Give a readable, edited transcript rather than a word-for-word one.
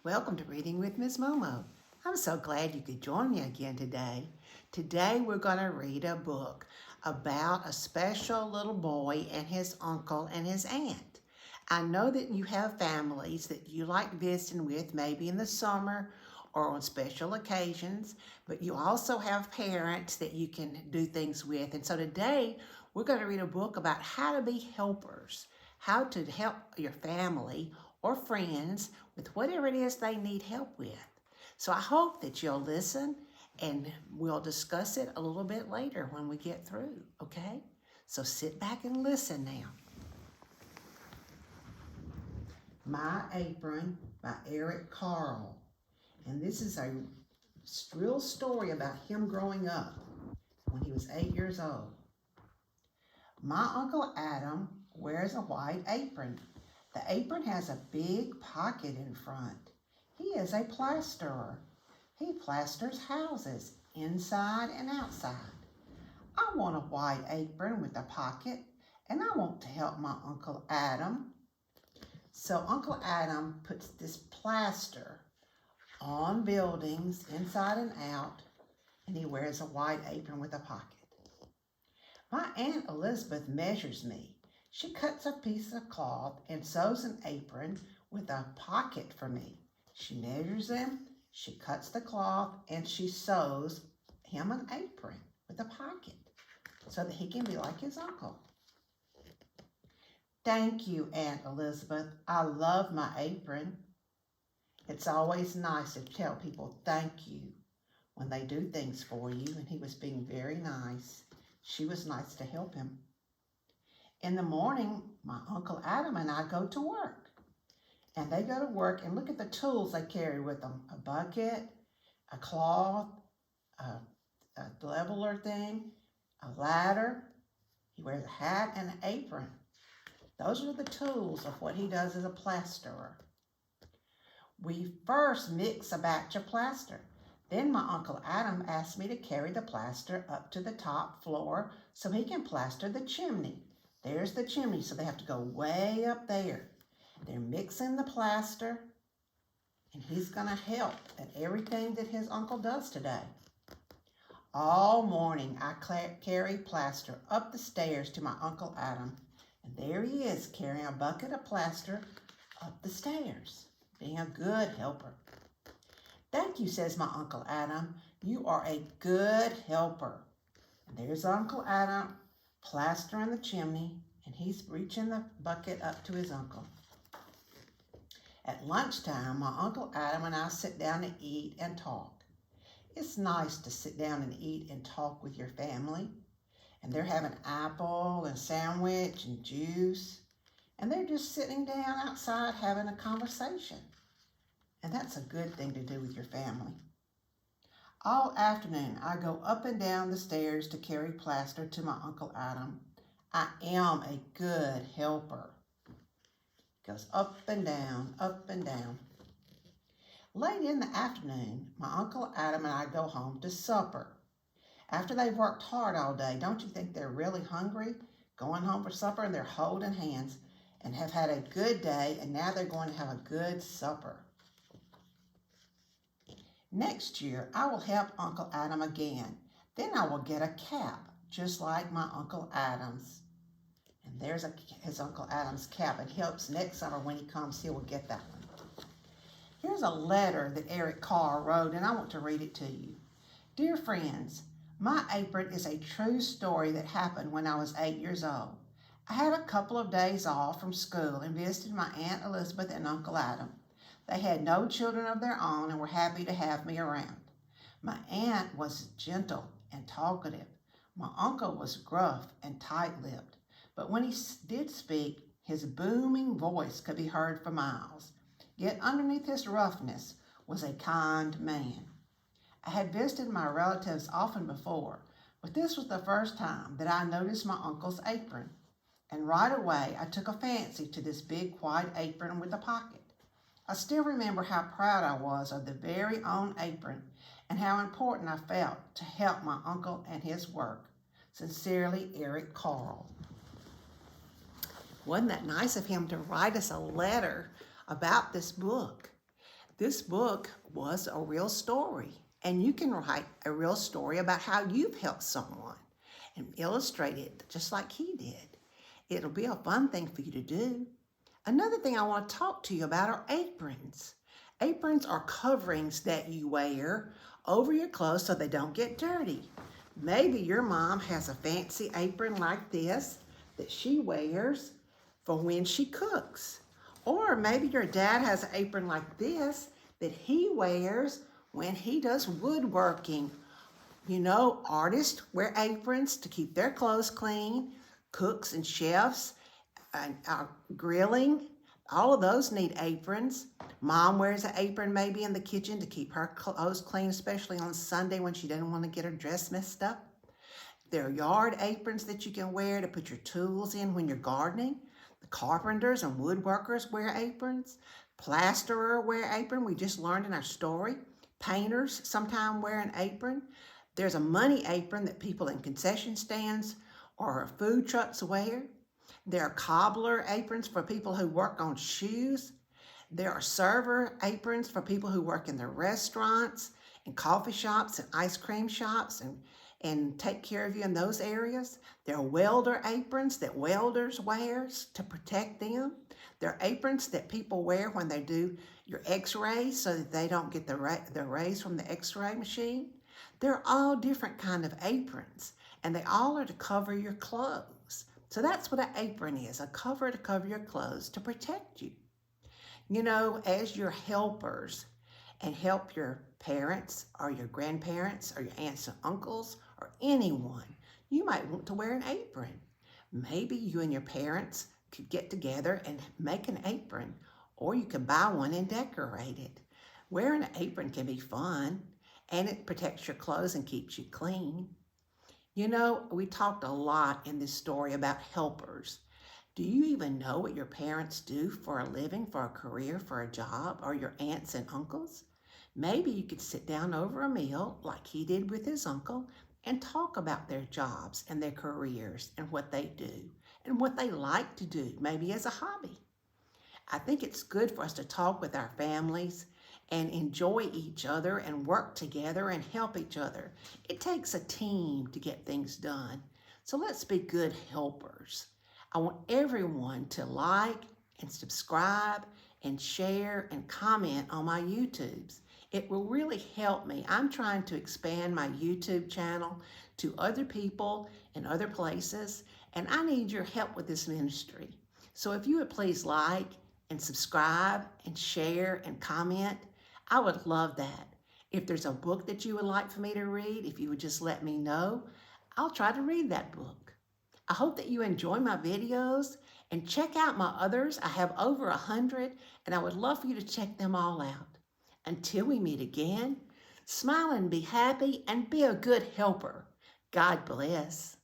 Welcome to Reading with Miss Momo. I'm so glad you could join me again today. Today we're going to read a book about a special little boy and his uncle and his aunt. I know that you have families that you like visiting with, maybe in the summer or on special occasions, but you also have parents that you can do things with. And so today we're going to read a book about how to be helpers, how to help your family or friends with whatever it is they need help with. So I hope that you'll listen and we'll discuss it a little bit later when we get through, okay? So sit back and listen now. My Apron by Eric Carle. And this is a real story about him growing up when he was 8 years old. My Uncle Adam wears a white apron. The apron has a big pocket in front. He is a plasterer. He plasters houses inside and outside. I want a white apron with a pocket, and I want to help my Uncle Adam. So Uncle Adam puts this plaster on buildings inside and out, and he wears a white apron with a pocket. My Aunt Elizabeth measures me. She cuts a piece of cloth and sews an apron with a pocket for me. She measures him, she cuts the cloth, and she sews him an apron with a pocket so that he can be like his uncle. Thank you, Aunt Elizabeth. I love my apron. It's always nice to tell people thank you when they do things for you, and he was being very nice. She was nice to help him. In the morning, my Uncle Adam and I go to work. And they go to work and look at the tools they carry with them. A bucket, a cloth, a leveler thing, a ladder. He wears a hat and an apron. Those are the tools of what he does as a plasterer. We first mix a batch of plaster. Then my Uncle Adam asked me to carry the plaster up to the top floor so he can plaster the chimney. There's the chimney, so they have to go way up there. They're mixing the plaster, and he's going to help at everything that his uncle does today. All morning, I carry plaster up the stairs to my Uncle Adam, and there he is carrying a bucket of plaster up the stairs, being a good helper. Thank you, says my Uncle Adam. You are a good helper. And there's Uncle Adam plastering the chimney, and he's reaching the bucket up to his uncle. At lunchtime, my Uncle Adam and I sit down to eat and talk. It's nice to sit down and eat and talk with your family. And they're having apple and sandwich and juice. And they're just sitting down outside having a conversation. And that's a good thing to do with your family. All afternoon, I go up and down the stairs to carry plaster to my Uncle Adam. I am a good helper. Goes up and down, up and down. Late in the afternoon, my Uncle Adam and I go home to supper. After they've worked hard all day, don't you think they're really hungry? Going home for supper and they're holding hands and have had a good day, and now they're going to have a good supper. Next year, I will help Uncle Adam again. Then I will get a cap, just like my Uncle Adam's. And there's his Uncle Adam's cap. It helps next summer when he comes, he will get that one. Here's a letter that Eric Carle wrote, and I want to read it to you. Dear friends, my apron is a true story that happened when I was 8 years old. I had a couple of days off from school and visited my Aunt Elizabeth and Uncle Adam. They had no children of their own and were happy to have me around. My aunt was gentle and talkative. My uncle was gruff and tight-lipped. But when he did speak, his booming voice could be heard for miles. Yet underneath his roughness was a kind man. I had visited my relatives often before, but this was the first time that I noticed my uncle's apron. And right away, I took a fancy to this big white apron with a pocket. I still remember how proud I was of the very own apron and how important I felt to help my uncle and his work. Sincerely, Eric Carle. Wasn't that nice of him to write us a letter about this book? This book was a real story, and you can write a real story about how you've helped someone and illustrate it just like he did. It'll be a fun thing for you to do. Another thing I want to talk to you about are aprons. Aprons are coverings that you wear over your clothes so they don't get dirty. Maybe your mom has a fancy apron like this that she wears for when she cooks. Or maybe your dad has an apron like this that he wears when he does woodworking. You know, artists wear aprons to keep their clothes clean. Cooks and chefs and grilling, all of those need aprons. Mom wears an apron maybe in the kitchen to keep her clothes clean, especially on Sunday when she doesn't want to get her dress messed up. There are yard aprons that you can wear to put your tools in when you're gardening. The carpenters and woodworkers wear aprons. Plasterer wear apron. We just learned in our story. Painters sometimes wear an apron. There's a money apron that people in concession stands or food trucks wear. There are cobbler aprons for people who work on shoes. There are server aprons for people who work in the restaurants and coffee shops and ice cream shops and take care of you in those areas. There are welder aprons that welders wear to protect them. There are aprons that people wear when they do your x-rays so that they don't get the rays from the x-ray machine. They're all different kind of aprons, and they all are to cover your clothes. So that's what an apron is, a cover to cover your clothes to protect you. You know, as your helpers and help your parents or your grandparents or your aunts and uncles or anyone, you might want to wear an apron. Maybe you and your parents could get together and make an apron, or you could buy one and decorate it. Wearing an apron can be fun, and it protects your clothes and keeps you clean. You know, we talked a lot in this story about helpers. Do you even know what your parents do for a living, for a career, for a job, or your aunts and uncles? Maybe you could sit down over a meal like he did with his uncle and talk about their jobs and their careers and what they do and what they like to do, maybe as a hobby. I think it's good for us to talk with our families and enjoy each other and work together and help each other. It takes a team to get things done. So let's be good helpers. I want everyone to like and subscribe and share and comment on my YouTubes. It will really help me. I'm trying to expand my YouTube channel to other people in other places, and I need your help with this ministry. So if you would please like and subscribe and share and comment, I would love that. If there's a book that you would like for me to read, if you would just let me know, I'll try to read that book. I hope that you enjoy my videos and check out my others. I have over 100, and I would love for you to check them all out. Until we meet again, smile and be happy and be a good helper. God bless.